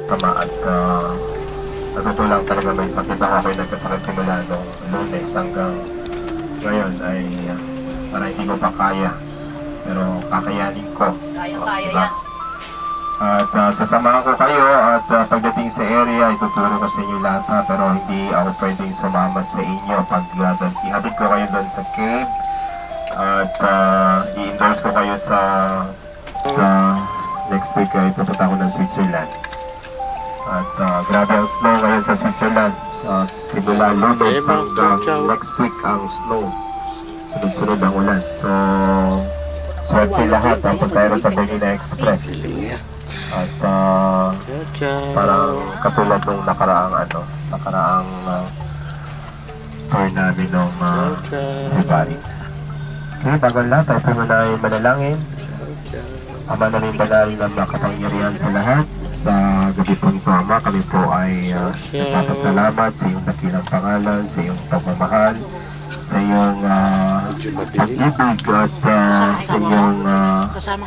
sama at sa totoo lang talaga may sakit ako. Ako'y nagkasakit simula nung Lunes hanggang ngayon ay parang hindi ko pa kaya. Pero kakayanin ko. Kaya-kaya yan. At sasamahan ko kayo at pagdating sa area, ituturo ko sa inyo lahat pero hindi ako pwedeng sumama sa inyo pag ihatid ko kayo doon sa cave at i-endorse ko kayo sa next week ay pupunta ko ng Switzerland. At grabe ang snow ngayon sa Switzerland. Simula Lunes hanggang next week ang snow. Sunod-sunod ang ulan. So, swerte lahat ang pasayro sa Berlina Express. At parang katulad nung nakaraang tour namin nung February. Okay, bago lahat, tayo po na ay manalangin. Ama namin banal na makapangyarihan sa lahat. Sa gabi po nito, Ama, kami po ay nagpapasalamat sa iyong dakilang pangalan, sa iyong pagmamahal, sa iyong pag-ibig at sa iyong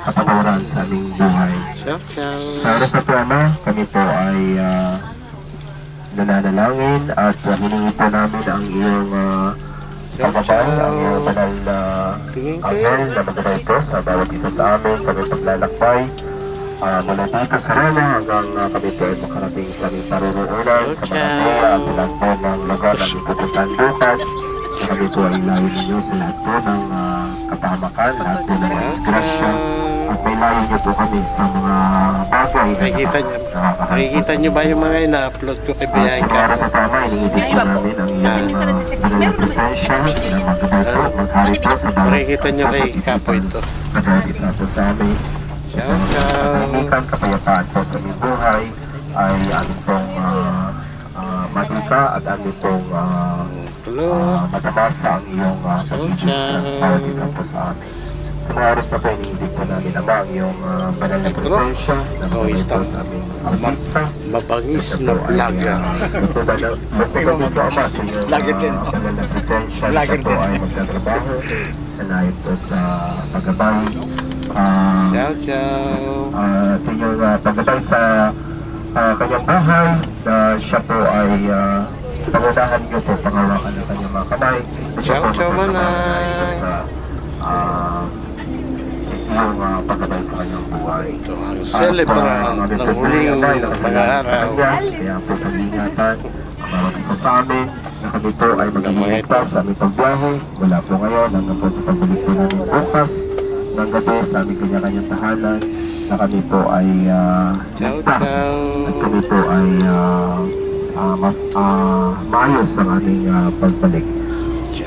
kapatawaran sa aming buhay. Sa oras na po, Ama, kami po ay nananalangin at hiningi po namin ang iyong pagmamahal, ang iyong banal na anghel na magabay po sa bawat isa sa amin sa aming paglalakbay mula dito sa Roma hanggang kami po ay makarating sa aming paruroonan sa Manila at sa lahat po ng lugar na aming pupuntahan bukas. Kami po ay layo ninyo sa lahat po ng kapahamakan, lahat po ng disgrasya at may layo niyo po kami sa mga bagay na nakikita niyo ba yung mga ina-upload ko kay Biyahe ka? Para sa tama, iniibig po namin ang iyong presensya na magabay po, maghari po sa bawat makikita niyo kay Kapo ito. sa bawat isa po sa amin. Katahimikan, kapayapaan po sa aming buhay ay aming pong matika at aming pong matabasa ang iyong pag-ibig sa bawat isa po sa amin. Sa mga oras na po, iniibig po namin naman ang iyong banal na presensya na magabay po sa aming artista. Mabangis na vlogger. Magpapagod po, Ama, sa iyong banal na presensya na po ay magtatrabaho nalayon po sa paggabay. Ciao, ciao. Sa inyong paggabay sa kanyang buhay na siya po ay pangunahan niyo po, pangawakan ng kanyang mga kamay. Ciao, ciao, manay. Sa iyong paggabay sa kanyang buhay. Ito ang celebrant ng huling mga araw. Kaya po pag-ingatan ang bawat isa sa amin na kami po ay mag-iligtas sa aming pagbiyahe mula po ngayon hanggang po sa pagbalik po namin bukas ng gabi sa aming kanya-kanyang tahanan na kami po ay ligtas at kami po ay maayos ang aming pagbalik.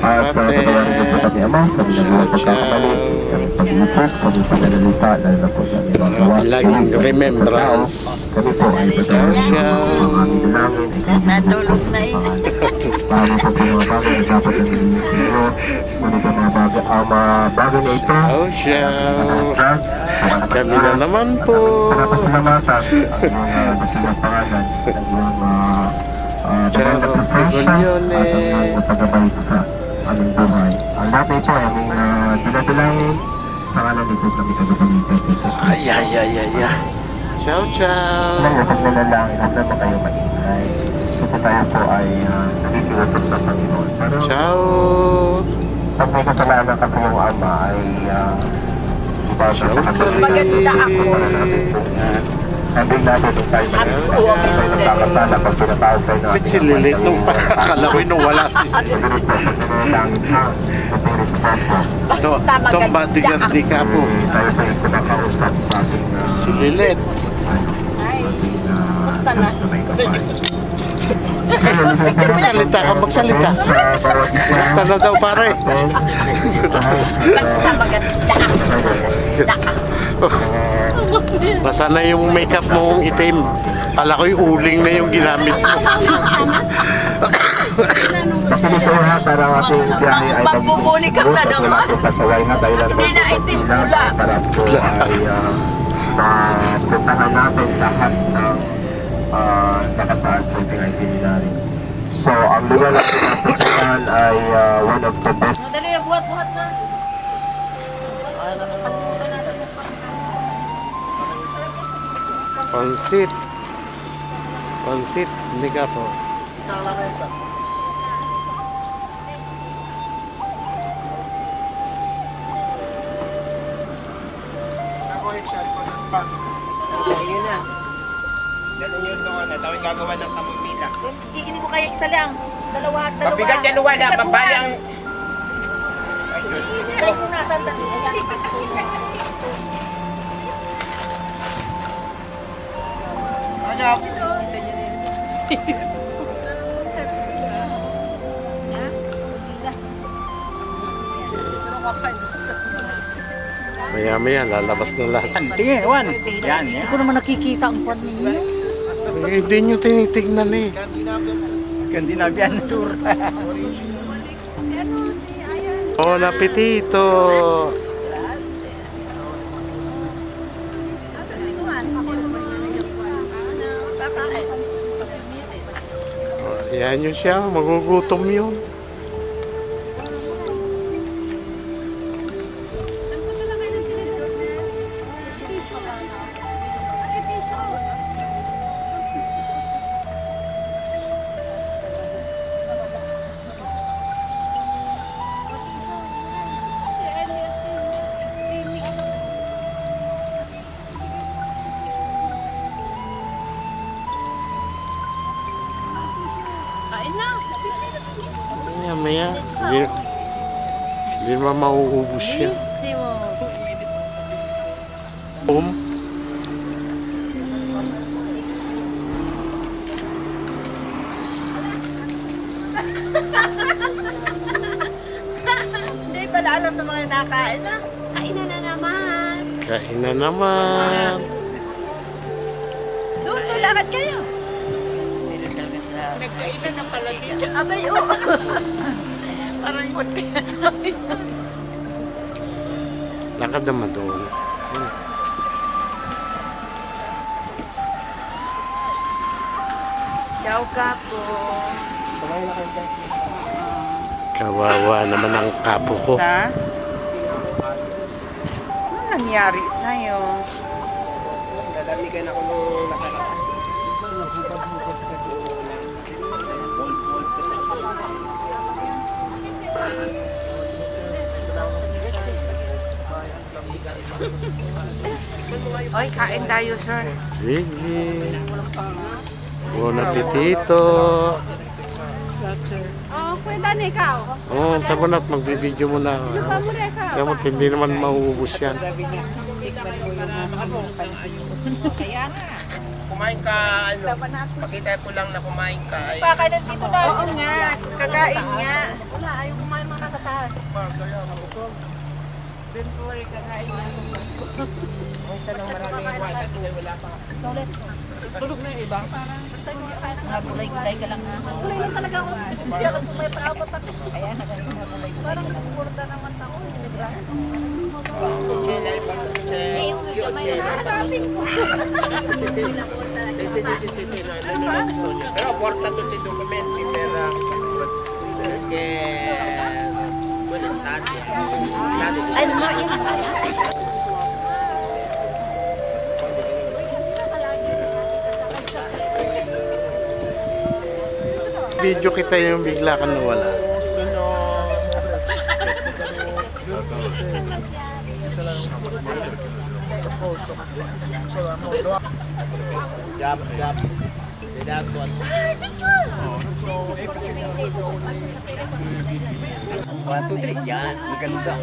At patawarin niyo po kami, Ama, sa minagawa pagkakamali, sa aming pag-iisip, sa aming pananalita, lalo na po sa aming mga gawa. Laging remembrance. Kami po ay patawarin niyo ang aming dalangin. Natulog na yun. Paano po po mga bagay na dapat na nilisin niyo? Ano po mga bagay na ito? Oh, ciao. Kami na naman po. Panapasalamatan ang iyong dakilang pangalan, ang iyong banal na presensya at ang iyong paggabay sa aming buhay. Ang lahat na ito ay aming dinadalangin sa ngalan ni Jesus na may tagapagligtas sa Jesus. Ay, ay, ay, ay, ay. Ciao, ciao. Huwag nanalangin, huwag naman kayo maingay. Kasi tayo po ay nakikiusap sa Panginoon. Pero Ciao. pag may kasalanan kasi yung Ama ay Maganda ako. Sabihin natin kung tayo nagkakasala pag pinatawag tayo natin. Ba't si Lilit nung pakakalawin nung wala si... Basta Itong maganda bodyguard ni Kapo. Tayo po yung kumakausap sa ating Si Lilit. Basta na. Magsalita ka, magsalita. Basta na daw, pare. Basta maganda ako. Basta na yung makeup mong itim. Kala ko yung uling na yung ginamit mo. Basta nito ha, para ating biyahe ay Magbubuli ka na naman. pasaway na tayo lang. Hindi na itim pula. Para po ay puntahan natin lahat ng nakasaad sa ating itinerary. So, ang lugar natin napuntahan ay one of the best. Madali, buhat-buhat na. Pansit. Pansit, hindi ka po. Yun na. Ganun yun doon. Tawag gagawa ng kamumila. Hindi mo kaya isa lang. Dalawa. Mabigat yan, wala. Mabali ang... Ay, Diyos. Try ko na, sandali. Maya-maya, lalabas na lahat. Tingin, Juan. Yan, Hindi yan. ko naman nakikita ang kwan ninyo. Hindi nyo tinitignan eh. Skandinavian tour. Bon appetito! Oh, yan yun siya, magugutom yun. Maya-maya, hindi naman mauubos siya. Hindi pala alam ng mga nakain na. Kain na naman. Kain na naman. Doon, lakad kayo. Nagkainan na pala dito. Abay, oo. Parang ikot kaya namin. Lakad naman doon. Ciao, Kapo. Kawawa naman ang kapo ko. Na? Ano nangyari sa'yo? Nadamigan ako nung nakaraan. Oy, kain tayo, sir. Sige. Bon appetito. Oh, kwenta na ikaw. Oh, tabo na, magbibideo muna ako. Pamura ikaw. Gamot, hindi naman mauubos yan. Kumain ka, ano, pakita ko lang na kumain ka. Ay, Baka nandito na. Oo nga, kakain nga. Wala, ayaw kumain mga nakataas. Don't worry, kakain nga. may tanong maraming wala. Wala pa. Tulog na yung iba. Gulay-gulay ka lang. Gulay lang talaga ako. Hindi ako tumayapos ako. Ayan, parang nagpupunta naman ako. Chela, basta chela. Yung chela. Hanapin ko. Pero porta to ti documenti per perché buona estate. Ay, naman. Video kita yung bigla ka nawala. Jab. Dedakot. 1, 2, 3. Yan. Maganda.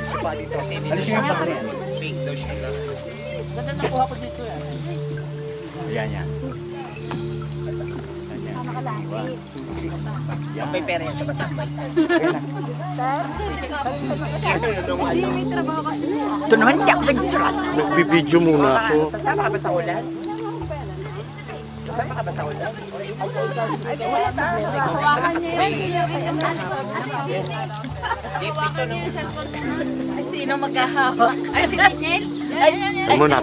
Isa pa dito. Alis nyo yung bakri. Fake daw siya lang. Ganda nakuha ko dito yan. Yan, yan. Sama ka lang. May pera yan sa basambay. Hindi, may trabaho kasi. Ito naman, hindi ako nag-chat. Nagbibideo muna ako. Sasama ka ba sa ulan? Sasama ka ba sa ulan? Hawakan niya yan. Di piso nung Ay, sino maghahawak? Ay, si Daniel? Ay,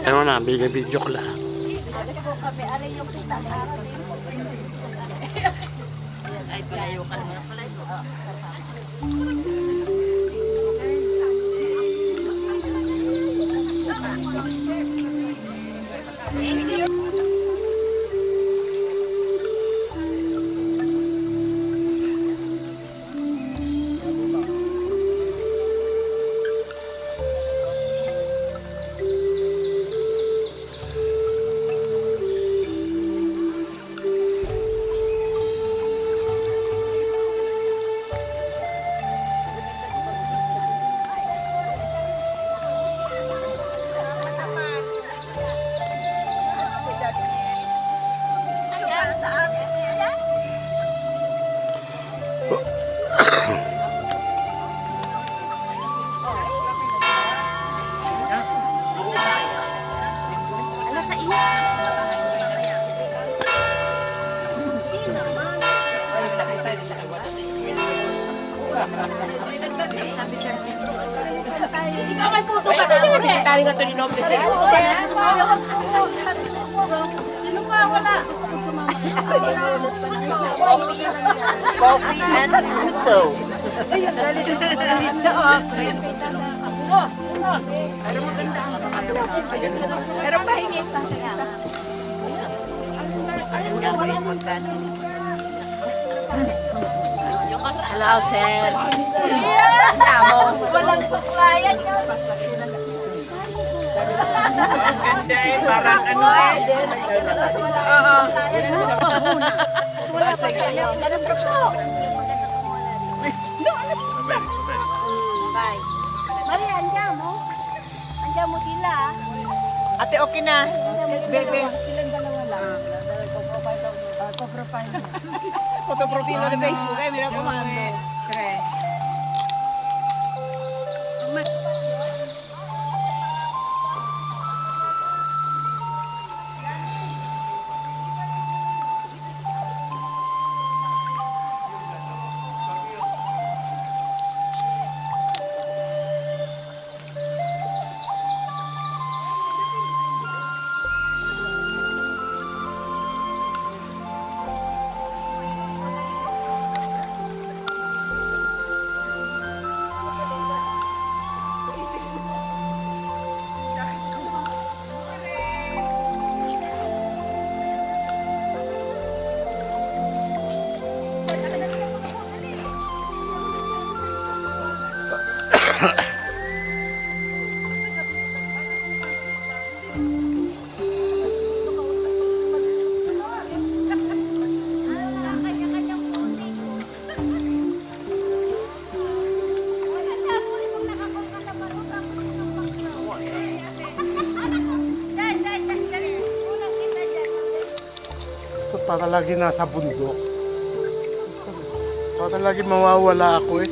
Tama na, binibideo ko lang. kami, alay yung kita. Ay, palayo ka naman. Ikaw may puto ka na. Sekretary nga ito ni Noble. Sino ka? Wala. Coffee and pizza. Pizza o. Pero pahingi sa kanya. Hello, sir. Walang suklayan ka. Ang ganda eh, parang ano eh. Oo. Wala sa kanya. Ganun po. Maria, andiyan mo? Andiyan mo sila. Ate, okay na. Bebe. Silang dalawa lang. Co-profile. Fotoprofilo na Facebook eh. Mira kumando. Kere. Para lagi nasa bundok. Para lagi mawawala ako eh.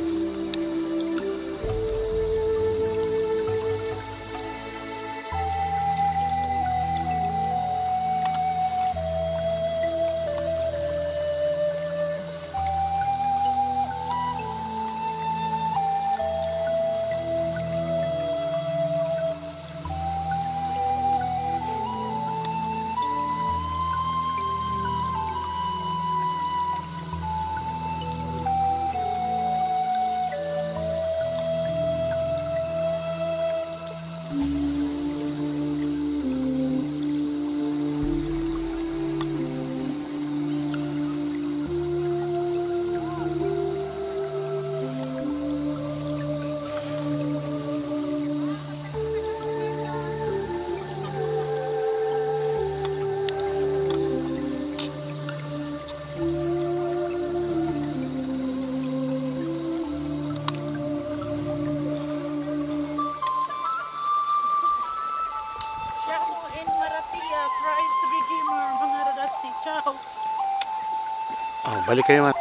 Oh, balik kayo man.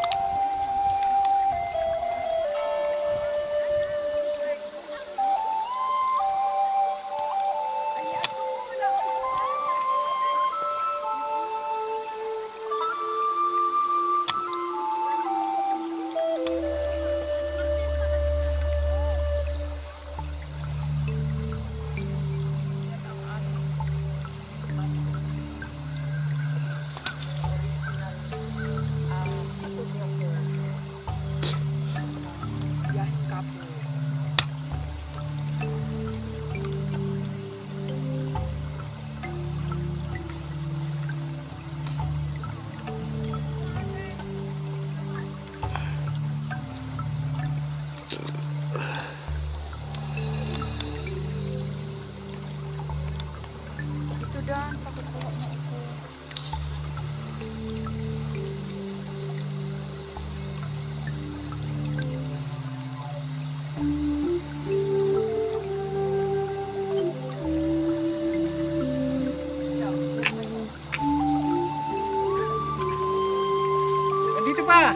Nandito pa!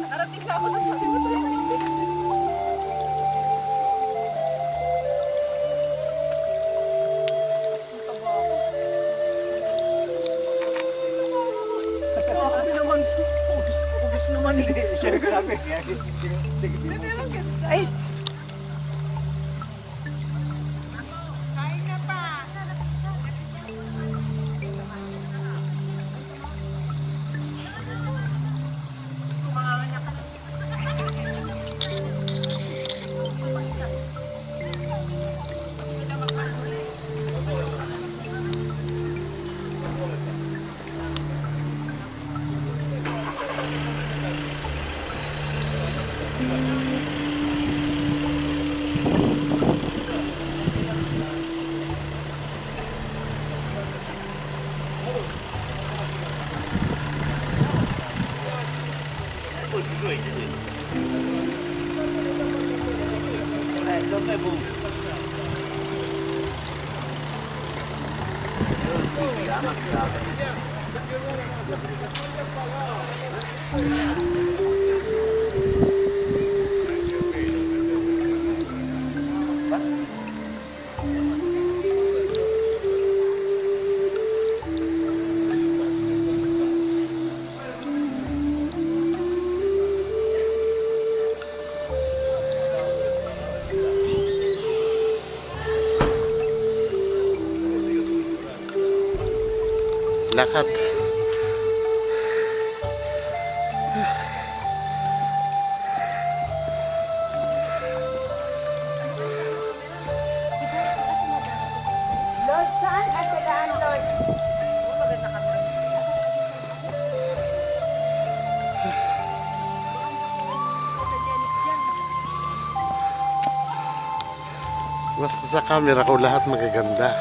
Narating ka ako na sabi mo tayo. Ubus naman eh. Siya nagsabi. Ay, Lakad. Lord, saan at kailangan, Lord? Maganda ka. Basta sa camera ko lahat magaganda.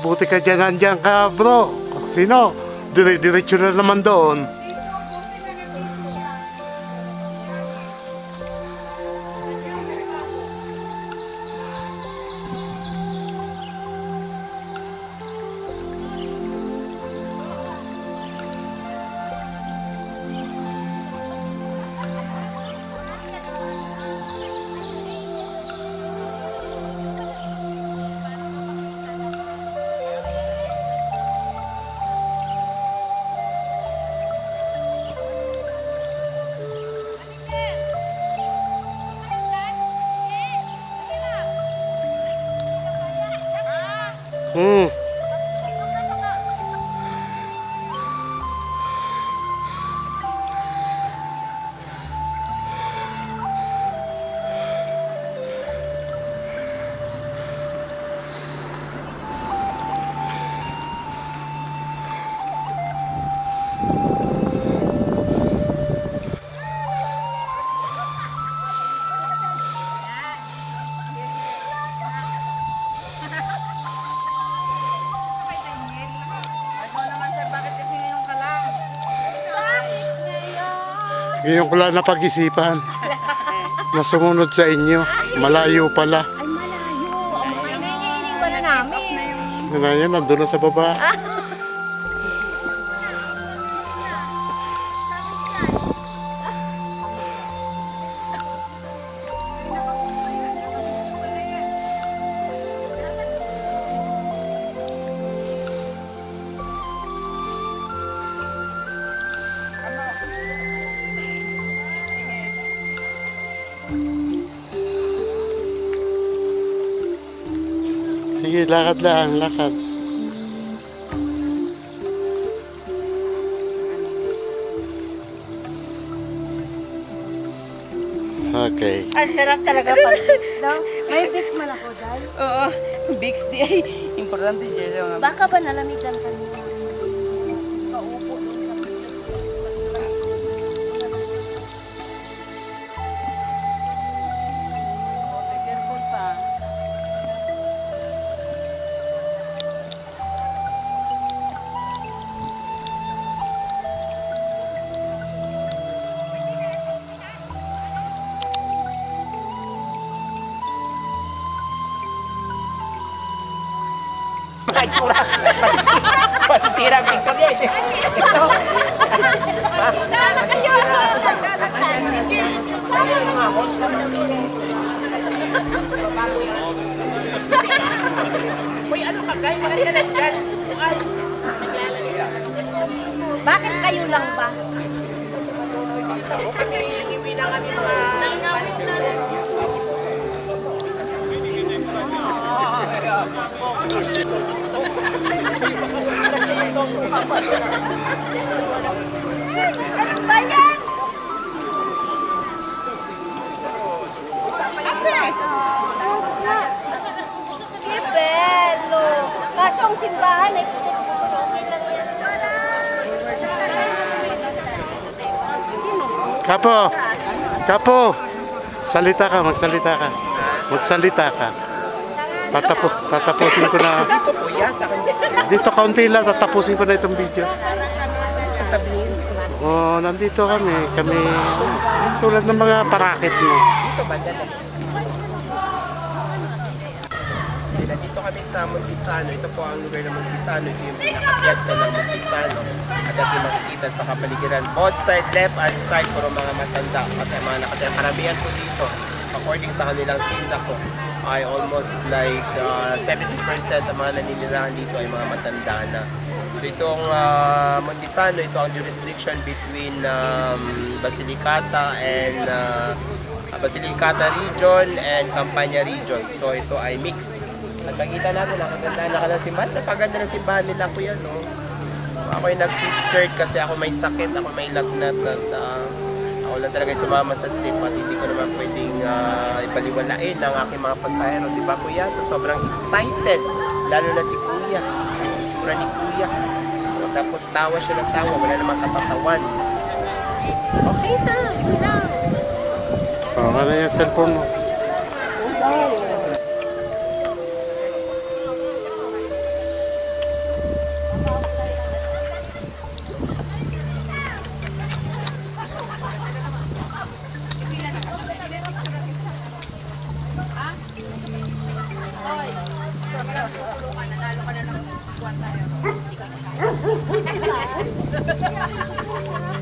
Buti ka dyan, nandyan ka bro. Sino? Diretso na naman doon. Ngayon ko lang napag-isipan na sumunod sa inyo. Malayo pala. Ay, malayo. Ang mga iniiwan na namin. Ngayon, nandun na sa baba. Sige, lakad lang, lakad. Okay. Ang sarap talaga pag Bix daw. May Bix man ako, Day. Oo, Bix di ay importante dyan. Baka ba nalamitan ka niya? Paupo doon sa Careful pa. Ay, tsura. Pasitira ang picture niya. Ito. Sama kayo! Uy, ano ka, guys? Bakit ka nandyan? Ay. Bakit kayo lang ba? Iwi na kami mga Ano ba yan? Kibelo! Kaso ang simbahan ay putol-putol. Okay lang yan. Kapo! Kapo! Salita ka, magsalita ka. Magsalita ka. Tatapusin ko na. Dito kaunti lang, tatapusin ko na itong video. sasabihin. Oh, nandito kami. Tulad ng mga parakit mo. Dito ba? Nandito kami sa Montisano. Ito po ang lugar ng Montisano. Ito yung pinaka-piazza ng Montisano. At ito makikita sa kapaligiran. Both side, left and side, puro mga matanda. Kasi mga nakatira. Karamihan po dito, according sa kanilang sinda ko, ay almost like 70% ng mga naninirahan dito ay mga matanda na. So itong Montisano, ito ang jurisdiction between Basilicata and Basilicata region and Campania region. So ito ay mix. At nakita natin, nakaganda ng simbahan. Napaganda ng simbahan nila ko yan, no? Ako ay nag-search kasi ako may sakit, ako may lagnat at ako lang talaga sumama sa trip at hindi ko naman pwedeng ipaliwalain ang aking mga pasahero. Di ba kuya? So sobrang excited, lalo na si kuya. Tsura ni kuya. Tapos tawa siya ng tawa, wala namang katatawan. Okay na, hindi na. Oh, ano yung cellphone mo?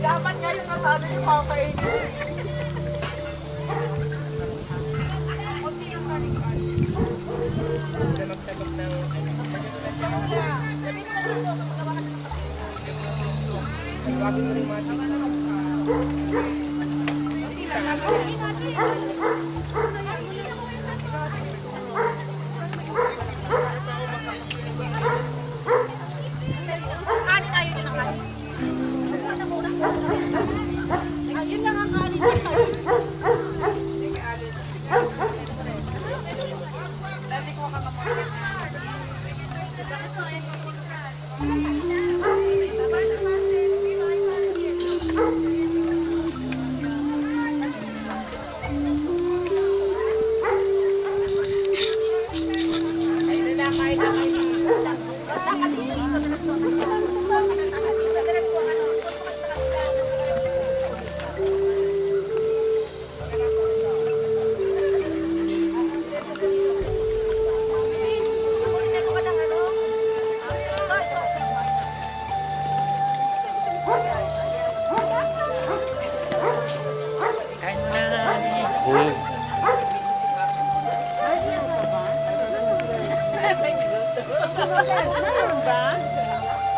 Dapat nga yung natalo yung kakainin. Yun lang ang kanin niya.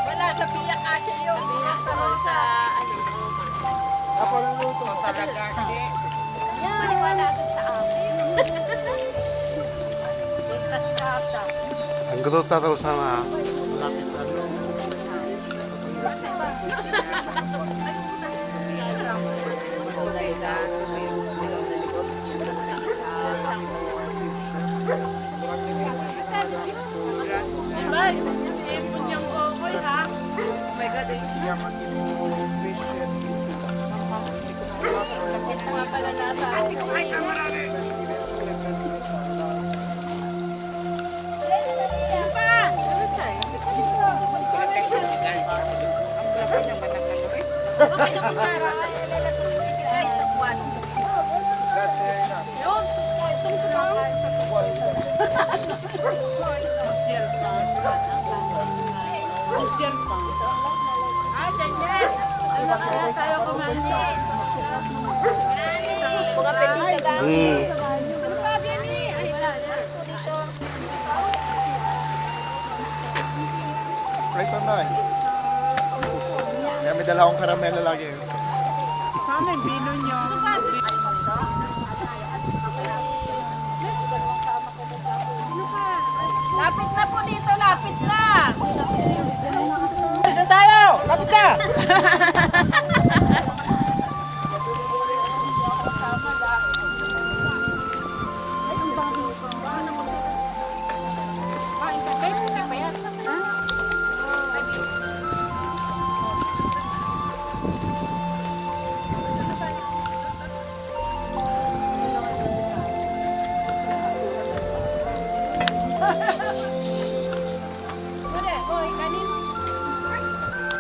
Wala sa biyak kasi yun. Biyak taro sa ano. Ako lang luto. Talaga, hindi. Yan. Maniwala doon sa amin. Pintas kata. Ang gruta raw sa malapit na Mga pedika dami. Price on na eh. Kaya may dala akong karamela lagi. Kami, bino nyo. Lapit na po dito, lapit na. Isa tayo! Lapit ka!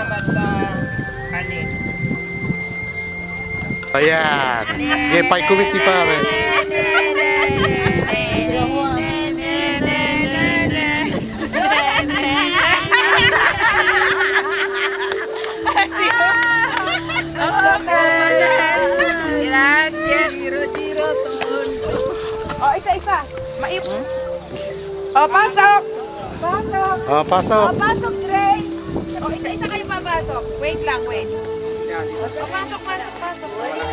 Basta kanin. Ayan. Gepay committee pa rin. Oh, isa-isa. Oh, pasok. Pasok. Pasok. Oh, pasok, Grace. Oh, isa-isa kayo papasok. Wait lang, wait. Oh, pasok. Wait.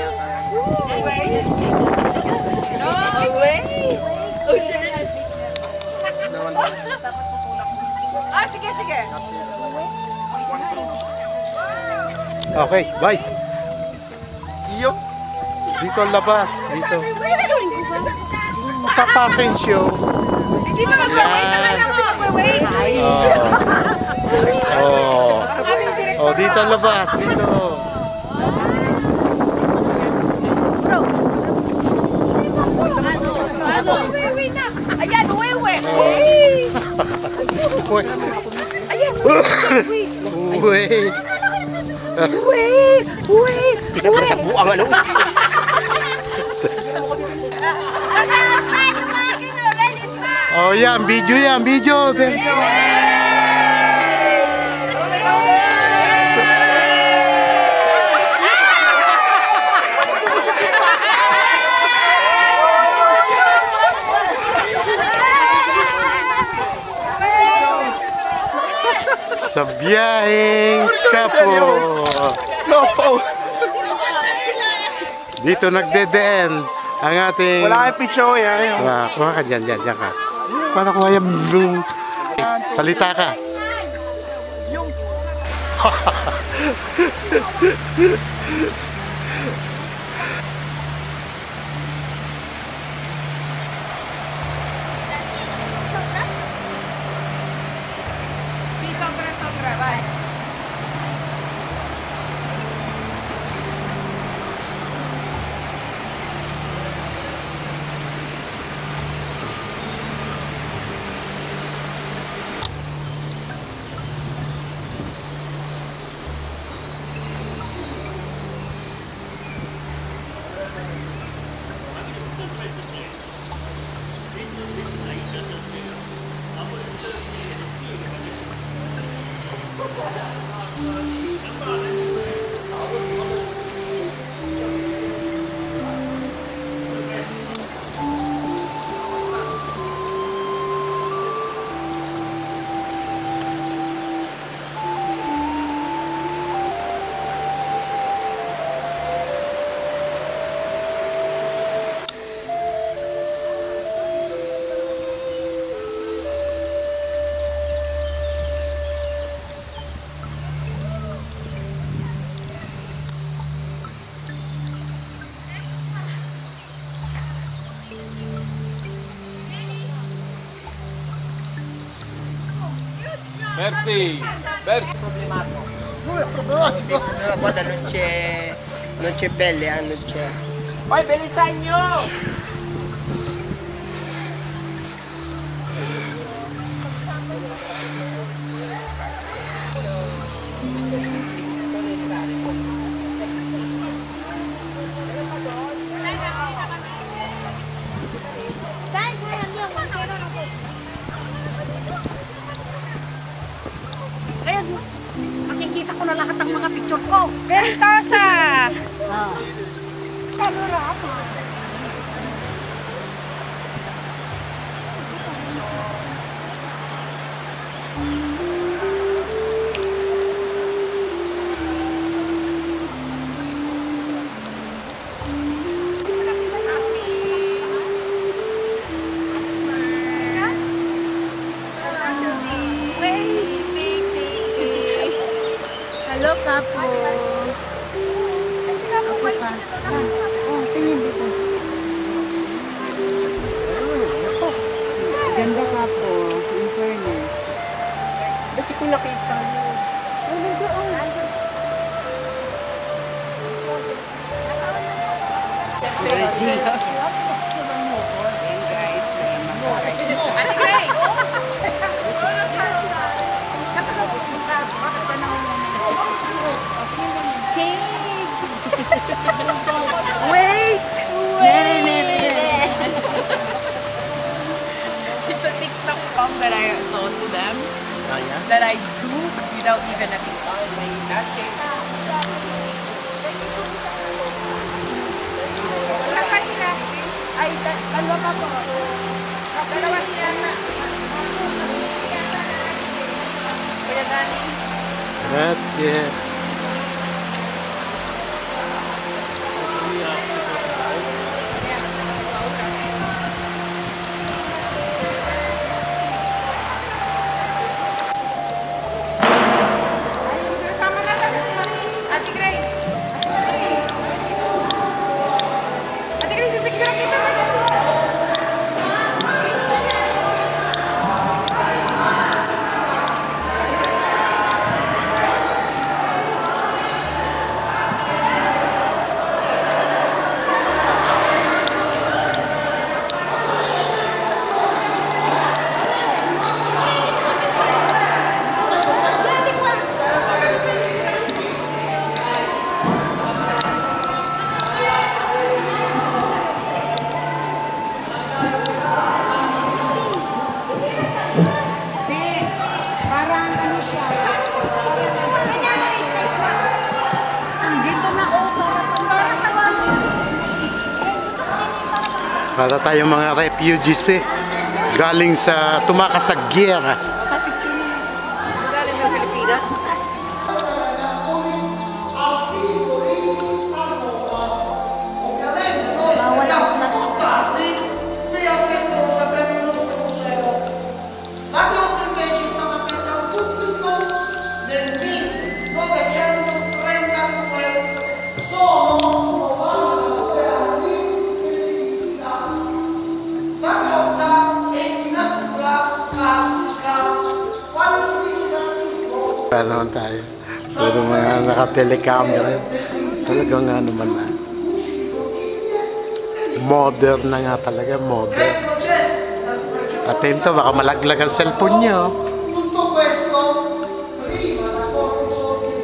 No, wait. Ah, sige. Okay, bye. Iyo. Dito ang labas. Dito. Papasensyo. Hindi ba mag-wait? Nakala mo mag-wait? Dito ang labas. Dito. Wait na. Ayan, wait. Ayan, Wait. wait. Buang ano? Oh, yan. Video yan. Video. Sa biyaheng Kapo. Dito nagde-end ang ating... Wala kang picture yan. Kuha ka dyan ka. Paano kuha yung salita ka? Sobra, bye. Guarda, non c'è pelle, non c'è. Poi bilisan nyo! Kaya makikita ko na lahat ng mga picture ko. Ventosa! Panorama. Hello, Kapo. Ako pa. Oh, tingin dito. Ganda, Kapo. In fairness. Bakit ko nakita nyo? Ate Grace! Cake! that I do without even a tip. Wala pa sila. Ay, dalawa pa po. Dalawa sila na. Kuya Dani. Grazie. Ate Grace. Ate Grace, picture kita na. Para tayong mga refugees galing sa tumakas sa giyera. Galing sa Pilipinas. Qui aperto per il nostro museo. La grotta invece è stata aperta al pubblico nel 1932. Sono 92 anni che si visita. La grotta è di natura classica. Quando si visita si Paano naman tayo? Pero mga naka-telecamera. Talagang nga naman na. Modern na nga talaga, modern. Atento, baka malaglag ang cellphone nyo. tutto questo prima la sorte di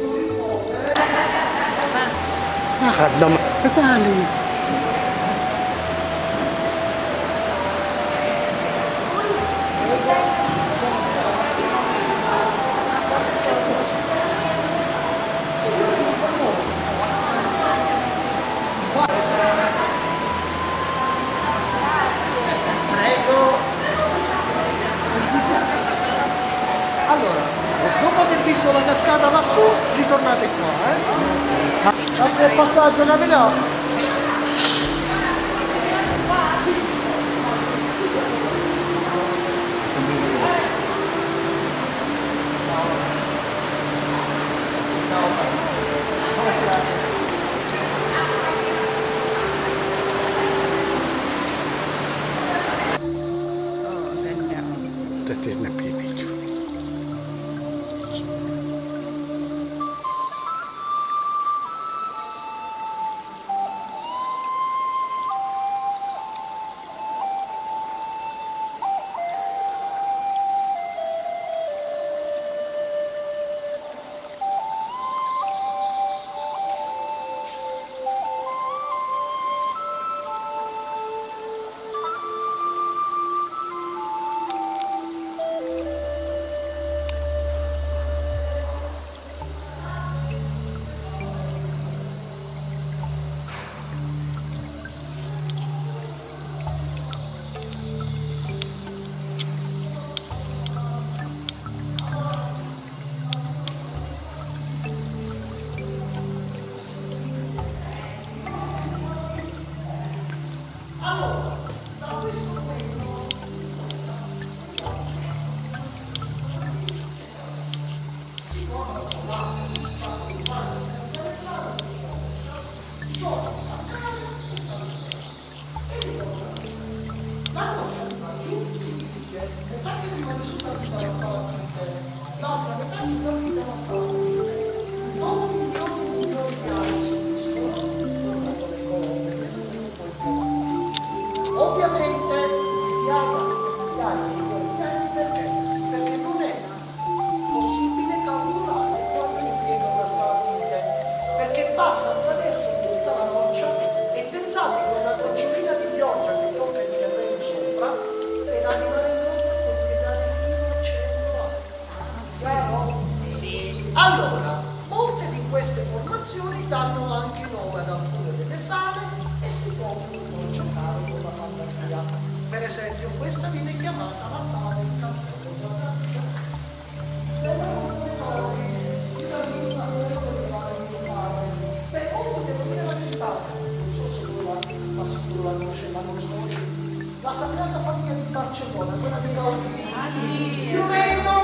Nakad naman. Natali. Allora, dopo aver visto la cascata lassù, ritornate qua, C'è il passaggio da vedere. Dati nagbibidyo. Ovviamente migliaia di quotidiani perché non era possibile calcolare quanto impiega una stalactite, perché passa attraverso tutta la roccia e pensate che una gocciolina di pioggia che tocca il terreno sopra per arrivare in groppa può impiegare fino a 100 anni. esempio, questa viene chiamata la sala del castello. Sembra un territorio di una vita beh, molto devo dire la verità, non so se tu la conosci, ma non lo so io. La Sagrada Famiglia di Barcellona, quella degli ordini, più o meno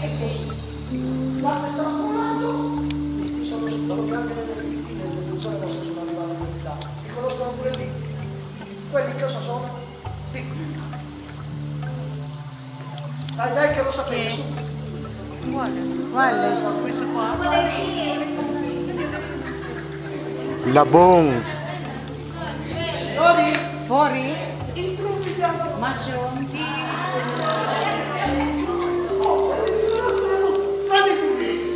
è così. Guarda, sta lavorando, e qui sono anche nelle Filippine, le zone nostre sono arrivate a là. Li conoscono pure lì. Quelli cosa sono? Piccoli. Dai che lo sapete, su. Quale? Questo qua? Labong. Signori, Fuori? introdurriamo. Mushroom? Tranne i pugliesi.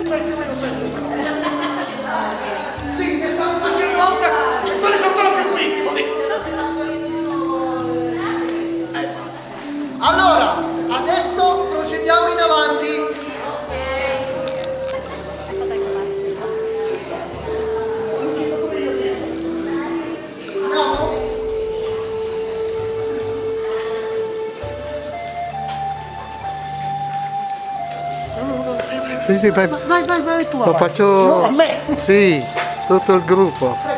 Sai più o meno sento. Sì, che stanno facendo l'altra e quelli sono ancora più piccoli. Allora, adesso procediamo in avanti. Andiamo? Sì, vai. Vai, tu Lo avanti. faccio... No, a me. Sì, tutto il gruppo.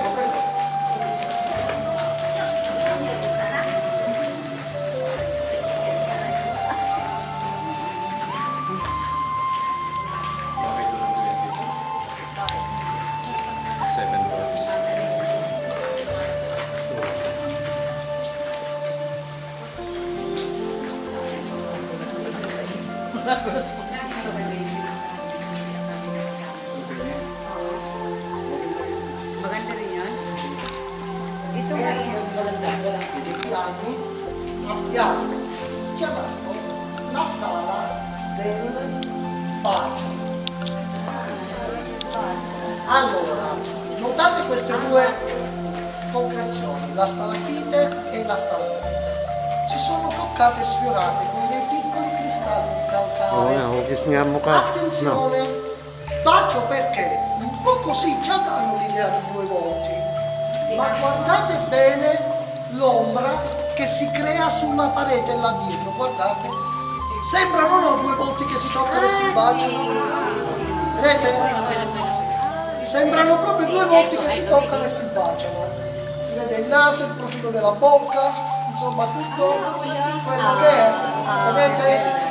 Maganda rin yan. Ito nga yun. Anni abbiamo chiamato la sala del bacio. Allora, notate queste due concrezioni, la stalactite e la stalagmite. Si sono toccate e sfiorate con dei piccoli cristalli di calcare. Oo nga, hugis nga ang mukha. No. Attenzione, bacio perché un po' così già danno l'idea di due volti, ma guardate bene l'ombra che si crea sulla parete là dietro, guardate, sembrano no, due volti che si toccano e si baciano, vedete? Sembrano proprio due volti che si toccano e si baciano, si vede il naso, il profilo della bocca, insomma tutto quello che è, vedete?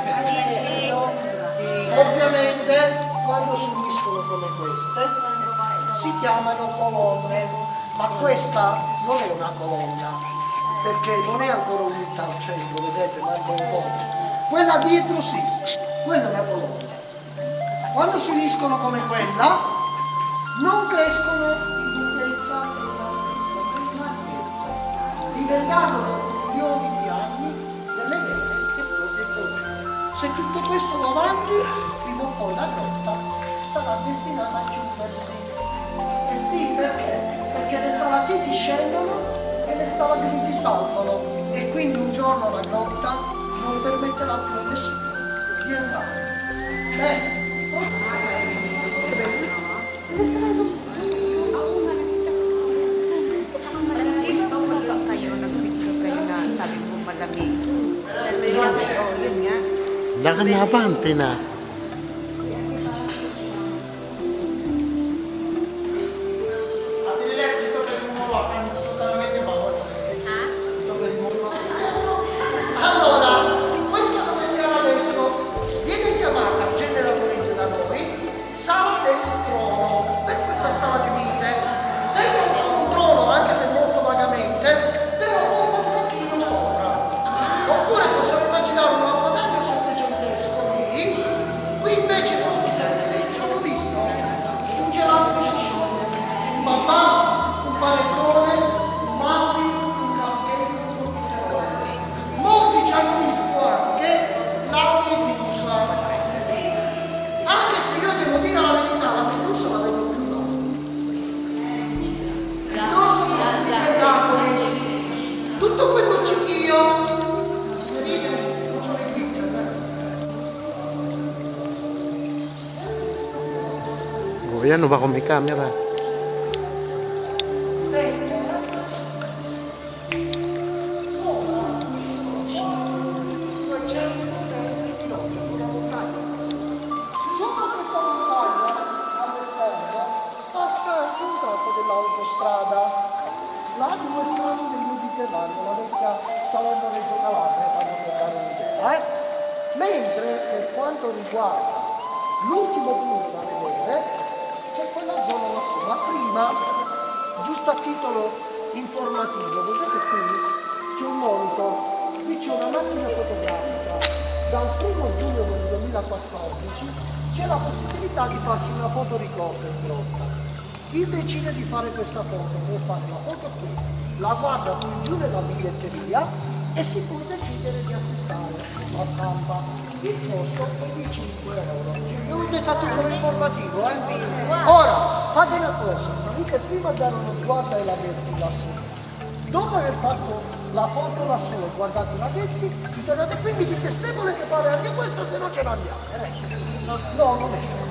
Ovviamente quando si uniscono come queste si chiamano colonne, ma questa non è una colonna perché non è ancora unita al centro, vedete, manca un po'. Quella dietro sì, quella è una colonna. Quando si uniscono come quella non crescono in lunghezza e in altezza, ma in larghezza. Diventeranno dopo milioni di anni delle vere e proprie colonne. Se tutto questo va avanti, prima o poi la grotta sarà destinata a chiudersi. E sì, perché? Perché le stalactiti scendono e le stalagmiti salgono e quindi un giorno la grotta non permetterà più a nessuno di entrare. Bene. Ito, wala kayo nag-picture kayo na sabi mo malamig. Oh, yun nga. Nakanabante na. Allora, questo dove siamo adesso viene chiamata generalmente da noi sala del trono, per questa stalagmite. Sembra un trono, anche se molto vagamente, però con un franchino sopra. Oppure possiamo immaginare un lampadario settecentesco lì, qui invece non ti serve, ci hanno visto un gelato che si scioglie, un babà, un panettone, un muffin, un cupcake, un profiterole. Molti ci hanno visto anche la Medusa. Anche se io devo dire la verità, la Medusa la vedo più là. Non sono tutti miracoli. Tutto questo cicchio, signorine, non sono i glitter, O yan, ba kung may camera? sopra di due strade del Mediterraneo, la vecchia Salerno-Reggio Calabria, tanto per dare un'idea. Mentre per quanto riguarda l'ultimo punto da vedere, c'è quella zona lassù, ma prima, giusto a titolo informativo, vedete qui c'è un monitor, qui c'è una macchina fotografica, dal 1 giugno del 2014 c'è la possibilità di farsi una fotoricordo in grotta. Chi decide di fare questa foto può fare la foto qui, la guarda qui giù nella biglietteria e si può decidere di acquistare la stampa. Il costo è di 5 euro. È un dettato informativo, Ora, fate una cosa, salite prima a dare uno sguardo ai laghetti lassù. Dopo aver fatto la foto lassù e guardate i laghetti, ritornate qui e mi dite se volete fare anche questo, se no ce l'abbiamo. No, non esce.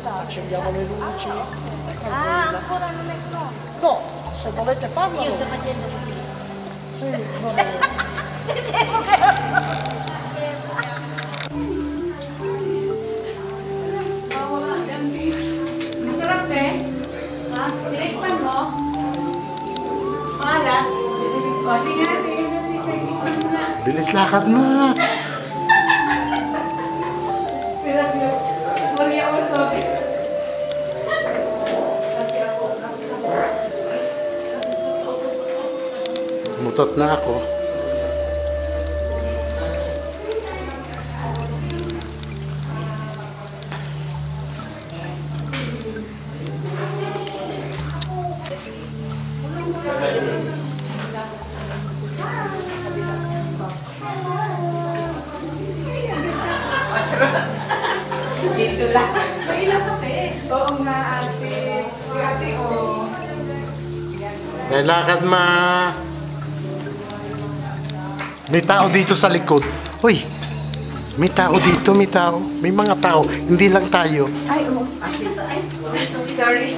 Accendiamo le luci. Ancora non è pronto. No, se volete farlo. Io sto facendo così. Sì, non è. Masarap eh? Ha? Tinikman mo? Maalat? O, tingnan natin. Tinikman mo na. Bilis lakad na. Maria usog. Mutot na ako. Dito lang. Kailan kasi? Oo nga, ate. Ate, oo. Dahil lakad ma. May tao dito sa likod. Uy, may tao dito, may tao. May mga tao, hindi lang tayo. Ay, oo. Sorry.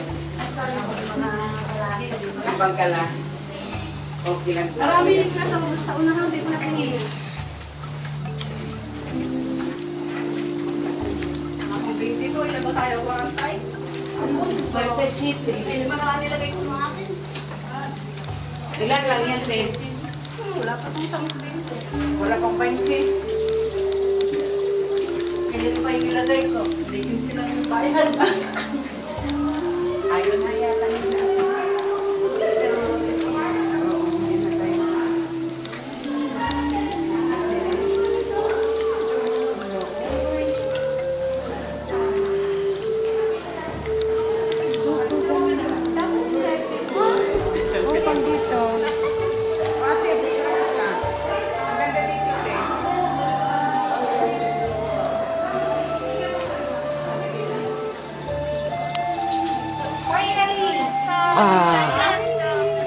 Ibang ka lang. Okay lang. Marami rin nasa mga sa unahan, di ko natingin. Dito, ilan ba tayo? 45? Birthday sheet. Ilan ba nakalagay ko mga akin? Ilan lang yan, Tess? Wala pa itong tangko dito. Wala pang 20. Ilan pa yung ilagay ko? Hindi yun sila yung bayad. Ayaw na yata nila.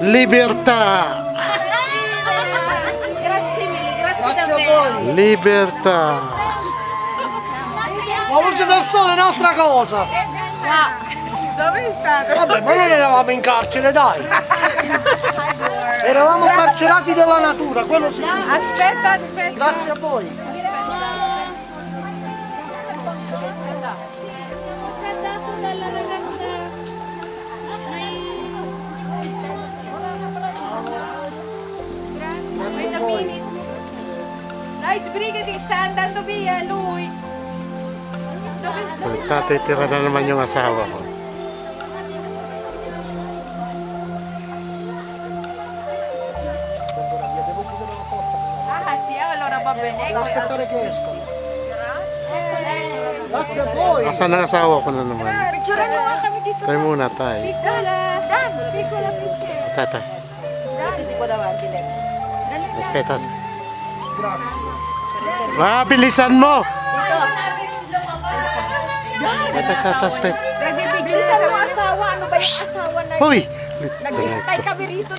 Libertà! Grazie mille, grazie Grazie a davvero. voi. Libertà! La luce del sole è un'altra cosa. Dove state? Vabbè, ma non eravamo in carcere, dai. Eravamo carcerati dalla natura, quello sì. Aspetta. Grazie a voi. Trattato dalla ragazza. Wait a minute. Dai, sbrigati, sta andando via lui. Tatitira na naman yung asawa ko. Ah, sì, allora va bene. Devo aspettare che escono. Grazie a voi. Asan ang asawa ko na naman? Picturean mo nga kami dito. Tayo muna tayo. Dan, piccola fish. Tata, Dito po davanti lei. respetas. Bilisan mo! Dito. Tata, spet. Bilisan mo asawa. Ano ba yung asawa na yun? Uy! Naghihintay kami rito.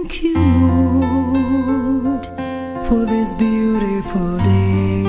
Thank you, Lord, for this beautiful day.